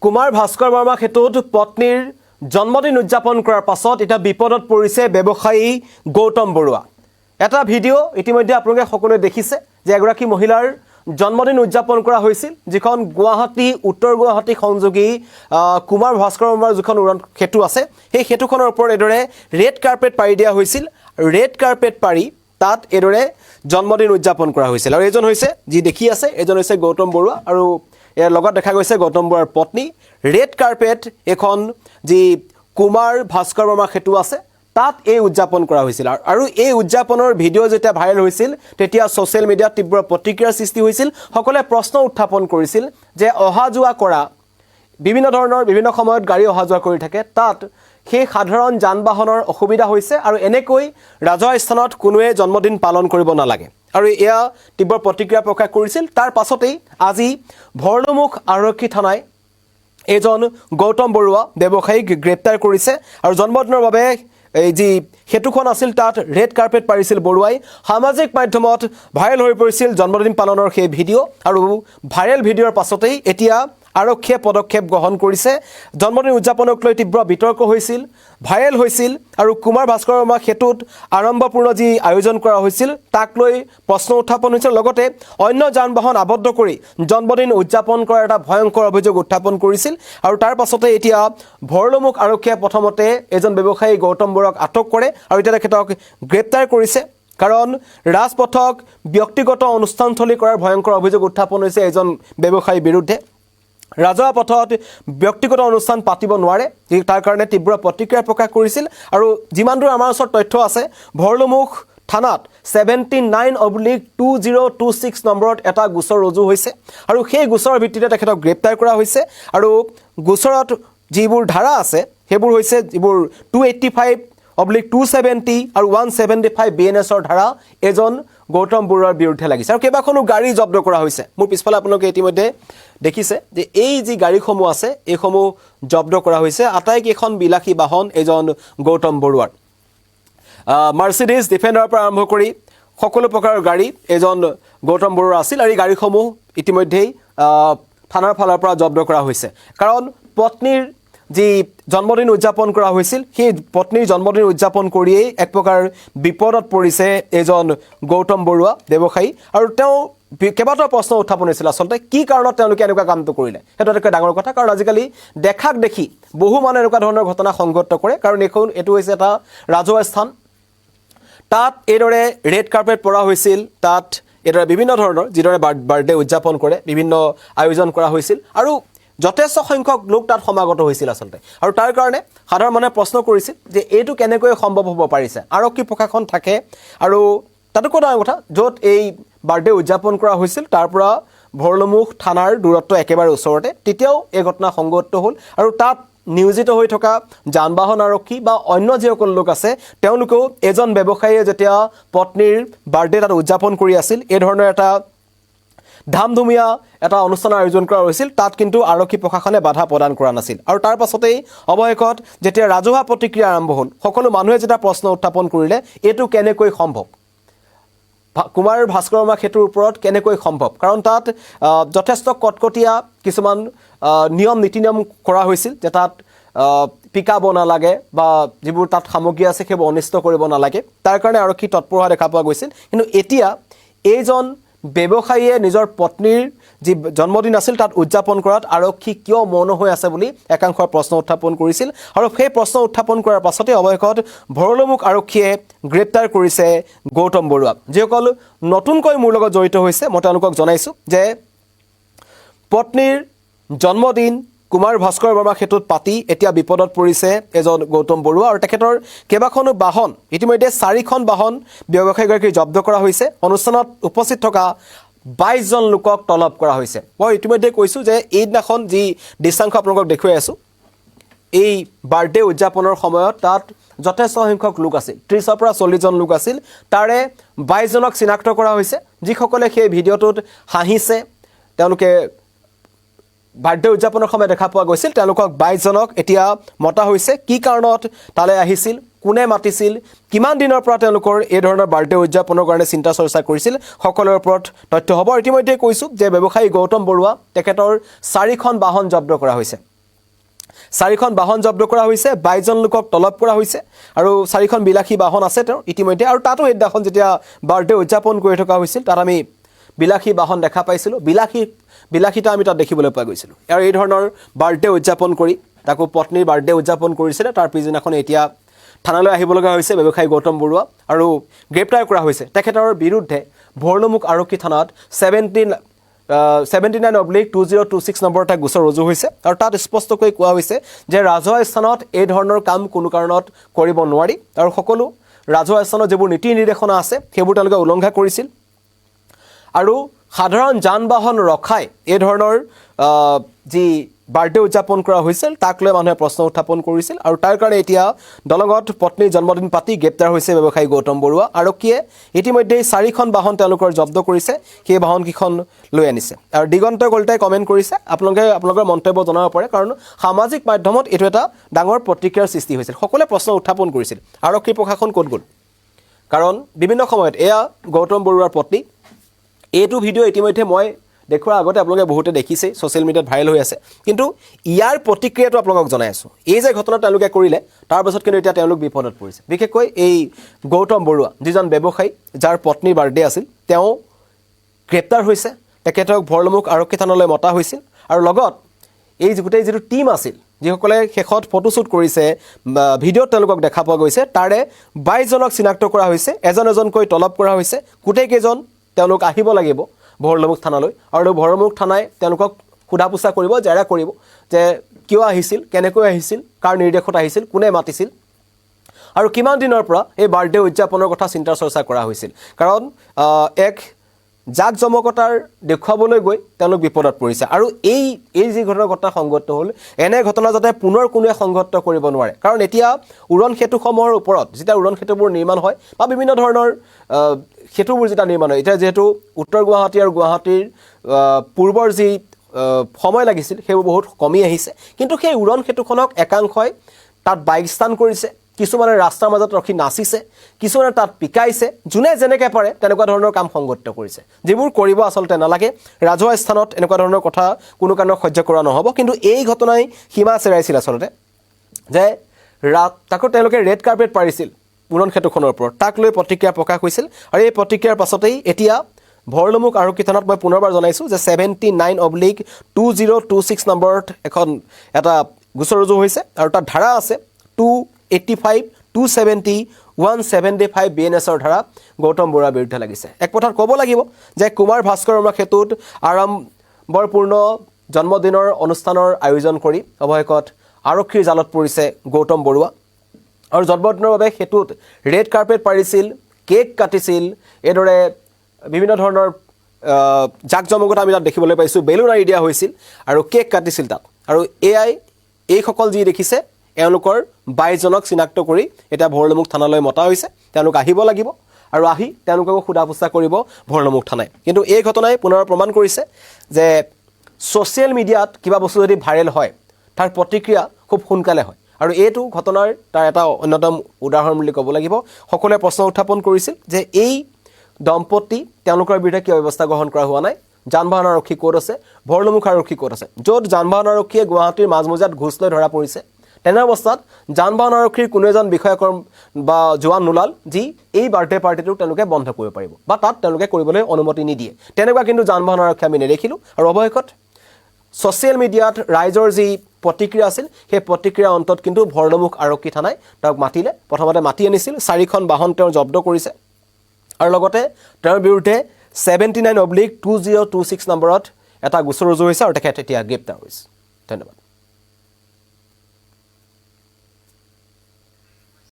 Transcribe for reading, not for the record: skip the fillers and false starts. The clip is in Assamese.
কুমাৰ ভাস্কৰ বৰ্মা ক্ষেত্ৰত পত্নীৰ জন্মদিন উদযাপন কৰাৰ পাছত এটা বিপদত পৰিছে ব্যৱসায়ী গৌতম বৰুৱা। এটা ভিডিঅ' ইতিমধ্যে আপোনালোকে সকলোৱে দেখিছে যে এগৰাকী মহিলাৰ জন্মদিন উদযাপন কৰা হৈছিল, যিখন গুৱাহাটী উত্তৰ গুৱাহাটী সংযোগী কুমাৰ ভাস্কৰ বৰ্মাৰ যিখন উৰণ সেতু আছে, সেই সেতুখনৰ ওপৰত এদৰে ৰেড কাৰ্পেট পাৰি দিয়া হৈছিল। ৰেড কাৰ্পেট পাৰি তাত এদৰে জন্মদিন উদযাপন কৰা হৈছিল। আৰু এজন হৈছে যি দেখি আছে, এজন হৈছে গৌতম বৰুৱা আৰু ইয়াৰ লগত দেখা গৈছে গৌতম বৰুৱাৰ পত্নী। ৰেড কাৰ্পেট এখন যি কুমাৰ ভাস্কৰ বৰ্মা সেতু আছে তাত এই উদযাপন কৰা হৈছিল। আৰু এই উদযাপনৰ ভিডিঅ' যেতিয়া ভাইৰেল হৈছিল তেতিয়া ছ'চিয়েল মিডিয়াত তীব্ৰ প্ৰতিক্ৰিয়াৰ সৃষ্টি হৈছিল। সকলোৱে প্ৰশ্ন উত্থাপন কৰিছিল যে অহা যোৱা কৰা বিভিন্ন ধৰণৰ বিভিন্ন সময়ত গাড়ী অহা যোৱা কৰি থাকে, তাত সেই সাধাৰণ যান বাহনৰ অসুবিধা হৈছে আৰু এনেকৈ ৰাজহুৱা স্থানত কোনোৱে জন্মদিন পালন কৰিব নালাগে। আৰু এয়া তীব্ৰ প্ৰতিক্ৰিয়া প্ৰকাশ কৰিছিল। তাৰ পাছতেই আজি ভৰলুমুখ আৰক্ষী থানাই এজন গৌতম বৰুৱা ব্যৱসায়ীক গ্ৰেপ্তাৰ কৰিছে। আৰু জন্মদিনৰ বাবে এই যি সেতুখন আছিল তাত ৰেড কাৰ্পেট পাৰিছিল বৰুৱাই। সামাজিক মাধ্যমত ভাইৰেল হৈ পৰিছিল জন্মদিন পালনৰ সেই ভিডিঅ'। আৰু ভাইৰেল ভিডিঅ'ৰ পাছতেই এতিয়া আৰক্ষীয়ে পদক্ষেপ গ্ৰহণ কৰিছে। জন্মদিন উদযাপনক লৈ তীব্ৰ বিতৰ্ক হৈছিল, ভাইৰেল হৈছিল। আৰু কুমাৰ ভাস্কৰ বৰ্মা সেতুত আড়ম্বৰপূৰ্ণ যি আয়োজন কৰা হৈছিল তাক লৈ প্ৰশ্ন উত্থাপন হৈছিল। লগতে অন্য যান বাহন আবদ্ধ কৰি জন্মদিন উদযাপন কৰাৰ এটা ভয়ংকৰ অভিযোগ উত্থাপন কৰিছিল। আৰু তাৰ পাছতে এতিয়া ভৰলুমুখ আৰক্ষীয়ে প্ৰথমতে এজন ব্যৱসায়ী গৌতম বৰুৱাক আটক কৰে আৰু এতিয়া তেখেতক গ্ৰেপ্তাৰ কৰিছে। কাৰণ ৰাজপথক ব্যক্তিগত অনুষ্ঠানস্থলী কৰাৰ ভয়ংকৰ অভিযোগ উত্থাপন হৈছে এজন ব্যৱসায়ীৰ বিৰুদ্ধে। ৰাজহুৱা পথত ব্যক্তিগত অনুষ্ঠান পাতিব নোৱাৰে, তাৰ কাৰণে তীব্ৰ প্ৰতিক্ৰিয়া প্ৰকাশ কৰিছিল। আৰু যিমান দূৰ আমাৰ ওচৰত তথ্য আছে, ভৰলুমুখ থানাত 79/2026 নম্বৰত এটা গোচৰ ৰুজু হৈছে আৰু সেই গোচৰৰ ভিত্তিতে তেখেতক গ্ৰেপ্তাৰ কৰা হৈছে। আৰু গোচৰত যিবোৰ ধাৰা আছে সেইবোৰ হৈছে যিবোৰ 285/270 আৰু 175 BNSৰ ধাৰা এজন গৌতম বৰুৱাৰ বিৰুদ্ধে লাগিছে। আৰু কেইবাখনো গাড়ী জব্দ কৰা হৈছে। মোৰ পিছফালে আপোনালোকে ইতিমধ্যে দেখিছে যে এই যি গাড়ীসমূহ আছে এইসমূহ জব্দ কৰা হৈছে। আটাইকেইখন বিলাসী বাহন এজন গৌতম বৰুৱাৰ। মাৰ্চিডিজ ডিফেণ্ডাৰৰ পৰা আৰম্ভ কৰি সকলো প্ৰকাৰৰ গাড়ী এজন গৌতম বৰুৱাৰ আছিল। আৰু এই গাড়ীসমূহ ইতিমধ্যেই থানাৰ ফালৰ পৰা জব্দ কৰা হৈছে। কাৰণ পত্নীৰ যি জন্মদিন উদযাপন কৰা হৈছিল সেই পত্নীৰ জন্মদিন উদযাপন কৰিয়েই এক প্ৰকাৰ বিপদত পৰিছে এজন গৌতম বৰুৱা ব্যৱসায়ী। আৰু তেওঁ কেইবাটাও প্ৰশ্ন উত্থাপন হৈছিল, আচলতে কি কাৰণত তেওঁলোকে এনেকুৱা কামটো কৰিলে, সেইটো আটাইতকৈ ডাঙৰ কথা। কাৰণ আজিকালি দেখাক দেখি বহু মানুহে এনেকুৱা ধৰণৰ ঘটনা সংঘটিত কৰে। কাৰণ এইটো হৈছে এটা ৰাজহুৱা স্থান, তাত এইদৰে ৰেড কাৰ্পেট পৰা হৈছিল, তাত এইদৰে বিভিন্ন ধৰণৰ যিদৰে বাৰ্থডে উদযাপন কৰে বিভিন্ন আয়োজন কৰা হৈছিল আৰু যথেষ্ট সংখ্যক লোক তাত সমাগত হৈছিল আচলতে। আৰু তাৰ কাৰণে সাধাৰণ মানুহে প্ৰশ্ন কৰিছিল যে এইটো কেনেকৈ সম্ভৱ হ'ব পাৰিছে। আৰক্ষী প্ৰশাসন থাকে আৰু তাতোকৈ ডাঙৰ কথা, য'ত এই বাৰ্থডে উদযাপন কৰা হৈছিল তাৰ পৰা ভৰলুমুখ থানাৰ দূৰত্ব একেবাৰে ওচৰতে, তেতিয়াও এই ঘটনা সংঘটিত হ'ল। আৰু তাত নিয়োজিত হৈ থকা যান বাহন আৰক্ষী বা অন্য যিসকল লোক আছে তেওঁলোকেও এজন ব্যৱসায়ীয়ে যেতিয়া পত্নীৰ বাৰ্থডে তাত উদযাপন কৰি আছিল, এই ধৰণৰ এটা ধামধুমীয়া এটা অনুষ্ঠানৰ আয়োজন কৰা হৈছিল, তাত কিন্তু আৰক্ষী প্ৰশাসনে বাধা প্ৰদান কৰা নাছিল। আৰু তাৰ পাছতেই অৱশেষত যেতিয়া ৰাজহুৱা প্ৰতিক্ৰিয়া আৰম্ভ হ'ল, সকলো মানুহে যেতিয়া প্ৰশ্ন উত্থাপন কৰিলে এইটো কেনেকৈ সম্ভৱ, কুমাৰ ভাস্কৰ বৰ্মা সেতুৰ ওপৰত কেনেকৈ সম্ভৱ। কাৰণ তাত যথেষ্ট কটকটীয়া কিছুমান নিয়ম নীতি নিয়ম কৰা হৈছিল যে তাত পিকাব নালাগে বা যিবোৰ তাত সামগ্ৰী আছে সেইবোৰ অনিষ্ট কৰিব নালাগে, তাৰ কাৰণে আৰক্ষী তৎপৰ হোৱা দেখা পোৱা গৈছিল। কিন্তু এতিয়া এইজন ব্যৱসায়ীয়ে নিজৰ পত্নীৰ যি জন্মদিন আছিল তাত উদযাপন কৰাত আৰক্ষী কিয় মৌন হৈ আছে বুলি একাংশই প্ৰশ্ন উত্থাপন কৰিছিল। আৰু সেই প্ৰশ্ন উত্থাপন কৰাৰ পাছতে অৱশেষত ভৰলুমুখ আৰক্ষীয়ে গ্ৰেপ্তাৰ কৰিছে গৌতম বৰুৱাক। যিসকল নতুনকৈ মোৰ লগত জড়িত হৈছে মই তেওঁলোকক জনাইছোঁ যে পত্নীৰ জন্মদিন কুমাৰ ভাস্কৰ বৰ্মা সেতুত পাতি এতিয়া বিপদত পৰিছে এজন গৌতম বৰুৱা। আৰু তেখেতৰ কেইবাখনো বাহন, ইতিমধ্যে 4খন বাহন ব্যৱসায়ীগৰাকী জব্দ কৰা হৈছে। অনুষ্ঠানত উপস্থিত থকা 22জন লোকক তলব কৰা হৈছে। মই ইতিমধ্যে কৈছোঁ যে এইদিনাখন যি দৃশ্যাংশ আপোনালোকক দেখুৱাই আছোঁ, এই বাৰ্থডে উদযাপনৰ সময়ত তাত যথেষ্ট সংখ্যক লোক আছিল, 30ৰ পৰা 40জন লোক আছিল। তাৰে 22জনক চিনাক্ত কৰা হৈছে, যিসকলে সেই ভিডিঅ'টোত হাঁহিছে, তেওঁলোকে বাৰ্থডে উদযাপনৰ সময়ত দেখা পোৱা গৈছিল। তেওঁলোকক 22জনক এতিয়া মতা হৈছে। কি কাৰণত তালৈ আহিছিল, কোনে মাতিছিল কিমান দিনৰ পৰা তেওঁলোকৰ এই ধৰণৰ বাৰ্থডে উদযাপনৰ কাৰণে চিন্তা চৰ্চা কৰিছিল সকলোৰ ওপৰত তথ্য হ'ব ইতিমধ্যে কৈছো যে ব্যৱসায়ী গৌতম বৰুৱা তেখেতৰ 4খন বাহন জব্দ কৰা হৈছে 4খন বাহন জব্দ কৰা হৈছে 22 জন লোকক তলব কৰা হৈছে আৰু 4খন বিলাসী বাহন আছে তেওঁ ইতিমধ্যে আৰু তাতো এদিনাখন যেতিয়া বাৰ্থডে উদযাপন কৰি থকা হৈছিল তাত আমি বিলাসী বাহন দেখা পাইছিলো বিলাসীটা আমি তাত দেখিবলৈ পোৱা গৈছিল আৰু এই ধৰণৰ বাৰ্থডে উদযাপন কৰি তাকো পত্নীৰ বাৰ্থডে উদযাপন কৰিছিল তাৰ পিছদিনাখন এতিয়া থানালৈ আহিব লগা হৈছে ব্যৱসায়ী গৌতম বৰুৱা আৰু গ্ৰেপ্তাৰ কৰা হৈছে তেখেতৰ বিৰুদ্ধে ভৰলুমুখ আৰক্ষী থানাত 79/2026 নম্বৰ এটা গোচৰ ৰুজু হৈছে আৰু তাত স্পষ্টকৈ কোৱা হৈছে যে ৰাজহুৱা স্থানত এই ধৰণৰ কাম কোনো কাৰণত কৰিব নোৱাৰি আৰু সকলো ৰাজহুৱা স্থানত যিবোৰ নীতি নিৰ্দেশনা আছে সেইবোৰ তেওঁলোকে উলংঘা কৰিছিল আৰু সাধাৰণ যান-বাহন ৰখাই এই ধৰণৰ যি বাৰ্থডে উদযাপন কৰা হৈছিল তাক লৈ মানুহে প্ৰশ্ন উত্থাপন কৰিছিল আৰু তাৰ কাৰণে এতিয়া দলঙত পত্নীৰ জন্মদিন পাতি গ্ৰেপ্তাৰ হৈছে ব্যৱসায়ী গৌতম বৰুৱা আৰক্ষীয়ে ইতিমধ্যে 4খন বাহন তেওঁলোকৰ জব্দ কৰিছে সেই বাহন কিখন লৈ আনিছে আৰু দিগন্ত কলিতাই কমেন্ট কৰিছে আপোনালোকৰ মন্তব্য জনাব পাৰে কাৰণ সামাজিক মাধ্যমত এটো এটা ডাঙৰ প্ৰতিক্ৰিয়াৰ সৃষ্টি হৈছিল সকলোৱে প্ৰশ্ন উত্থাপন কৰিছিল আৰক্ষী প্ৰশাসন ক'ত গ'ল কাৰণ বিভিন্ন সময়ত এয়া গৌতম বৰুৱাৰ পত্নী এইটো ভিডিঅ' ইতিমধ্যে মই দেখুৱাৰ আগতে আপোনালোকে বহুতে দেখিছে সোশ্যাল মিডিয়াত ভাইৰেল হৈ আছে কিন্তু ইয়াৰ প্ৰতিক্ৰিয়াটো আপোনালোকক জনাই আছো এই যে ঘটনা তেওঁলোকে কৰিলে তাৰ পাছত কিন্তু এতিয়া তেওঁলোক বিপদত পৰিছে বিশেষকৈ এই গৌতম বৰুৱা যিজন ব্যৱসায়ী যাৰ পত্নীৰ বাৰ্থডে আছিল তেওঁ গ্ৰেপ্তাৰ হৈছে তেখেতক ভৰলুমুখ আৰক্ষী থানালৈ মতা হৈছিল আৰু লগত এই গোটেই যিটো টিম আছিল যিসকলে শেষত ফটোশ্বুট কৰিছে ভিডিঅ'ত তেওঁলোকক দেখা পোৱা গৈছে তাৰে 22 জনক চিনাক্ত কৰা হৈছে এজনকৈ তলব কৰা হৈছে গোটেইকেইজন তেওঁলোক আহিব লাগিব ভৰলুমুখ থানালৈ আৰু ভৰলুমুখ থানাই তেওঁলোকক খুদাপুছা কৰিব জেৰা কৰিব যে কিয় আহিছিল কেনেকৈ আহিছিল কাৰ নিৰ্দেশত আহিছিল কোনে মাতিছিল আৰু কিমান দিনৰ পৰা এই বাৰ্থডে উদযাপনৰ কথা চিন্তা চৰ্চা কৰা হৈছিল কাৰণ এক জাক জমকতাৰ দেখুৱাবলৈ গৈ তেওঁলোক বিপদত পৰিছে আৰু এই যি ঘটনা সংঘটিত হ'ল এনে ঘটনা যাতে পুনৰ কোনোৱে সংঘটিত কৰিব নোৱাৰে কাৰণ এতিয়া উৰণ সেতুসমূহৰ ওপৰত যেতিয়া উৰণ সেতুবোৰ নিৰ্মাণ হয় বা বিভিন্ন ধৰণৰ সেতুবোৰ যেতিয়া নিৰ্মাণ হয় এতিয়া যেহেতু উত্তৰ গুৱাহাটী আৰু গুৱাহাটীৰ পূৰ্বৰ যি সময় লাগিছিল সেইবোৰ বহুত কমি আহিছে কিন্তু সেই উৰণ সেতুখনক একাংশই তাত বাইক স্থান কৰিছে কিছুমানে ৰাস্তাৰ মাজত ৰখি নাচিছে কিছুমানে তাত পিকাইছে যোনে যেনেকৈ পাৰে তেনেকুৱা ধৰণৰ কাম সংগঠিত কৰিছে যিবোৰ কৰিব আচলতে নালাগে ৰাজহুৱা স্থানত এনেকুৱা ধৰণৰ কথা কোনো কাৰণত সহ্য কৰা নহ'ব কিন্তু এই ঘটনাই সীমা চেৰাইছিল আচলতে যে তাকো তেওঁলোকে ৰেড কাৰ্পেট পাৰিছিল উৰণ সেতুখনৰ ওপৰত তাক লৈ প্ৰতিক্ৰিয়া প্ৰকাশ হৈছিল আৰু এই প্ৰতিক্ৰিয়াৰ পাছতেই এতিয়া ভৰলুমুখ আৰক্ষী থানাত মই পুনৰবাৰ জনাইছো যে 79/2026 নম্বৰত এটা গোচৰ ৰুজু হৈছে আৰু তাত ধাৰা আছে 285, 270, 175 BNSৰ ধাৰা গৌতম বৰুৱাৰ বিৰুদ্ধে লাগিছে এক কথাত ক'ব লাগিব যে কুমাৰ ভাস্কৰ বৰ্মা সেতুত আড়ম্বৰপূৰ্ণ জন্মদিনৰ অনুষ্ঠানৰ আয়োজন কৰি অৱশেষত আৰক্ষীৰ জালত পৰিছে গৌতম বৰুৱা আৰু জন্মদিনৰ বাবে সেতুত ৰেড কাৰ্পেট পাৰিছিল কেক কাটিছিল এদৰে বিভিন্ন ধৰণৰ জাক জমকতা আমি তাত দেখিবলৈ পাইছো বেলুন আৰি দিয়া হৈছিল আৰু কেক কাটিছিল তাত আৰু এই সকল যি দেখিছে এওঁলোকৰ 22 জনক চিনাক্ত কৰি এটা ভৰলুমুখ থানালৈ মতা হৈছে তেওঁলোক আহিব লাগিব আৰু আহি তেওঁলোকক খুদাপুছা কৰিব ভৰলুমুখ থানাই কিন্তু এই ঘটনাই পুনৰ প্ৰমাণ কৰিছে যে সোশ্যাল মিডিয়াত কিবা বস্তু যদি ভাইৰেল হয় তাৰ প্ৰতিক্ৰিয়া খুব সোনকালে হয় আৰু এইটো ঘটনাৰ তাৰ এটা অন্যতম উদাহৰণ বুলি ক'ব লাগিব সকলোৱে প্ৰশ্ন উত্থাপন কৰিছিল যে এই দম্পতি তেওঁলোকৰ বিৰুদ্ধে কি ব্যৱস্থা গ্ৰহণ কৰা হোৱা নাই যান-বাহন আৰক্ষী ক'ত আছে ভৰলুমুখ আৰক্ষী ক'ত আছে য'ত যান-বাহন আৰক্ষীয়ে গুৱাহাটীৰ মাজমজিয়াত ঘুচ লৈ ধৰা পৰিছে তেনে অৱস্থাত যান-বাহন আৰক্ষীৰ কোনো এজন বিষয়াক বা জোৱান নোলাল যি এই বাৰ্থডে পাৰ্টিটো তেওঁলোকে বন্ধ কৰিব পাৰিব বা তাত তেওঁলোকে কৰিবলৈ অনুমতি নিদিয়ে তেনেকুৱা কিন্তু যান-বাহন আৰক্ষী আমি নেদেখিলোঁ আৰু অৱশেষত সোশ্যাল মিডিয়াত ৰাইজৰ যি প্ৰতিক্ৰিয়া আছিল সেই প্ৰতিক্ৰিয়াৰ অন্তত কিন্তু ভৰলুমুখ আৰক্ষী থানাই তেওঁক মাতিলে প্ৰথমতে মাতি আনিছিল 4খন বাহন তেওঁ জব্দ কৰিছে আৰু লগতে তেওঁৰ বিৰুদ্ধে 79/2026 নম্বৰত এটা গোচৰ ৰুজু হৈছে আৰু তেখেত এতিয়া গ্ৰেপ্তাৰ হৈছে ধন্যবাদ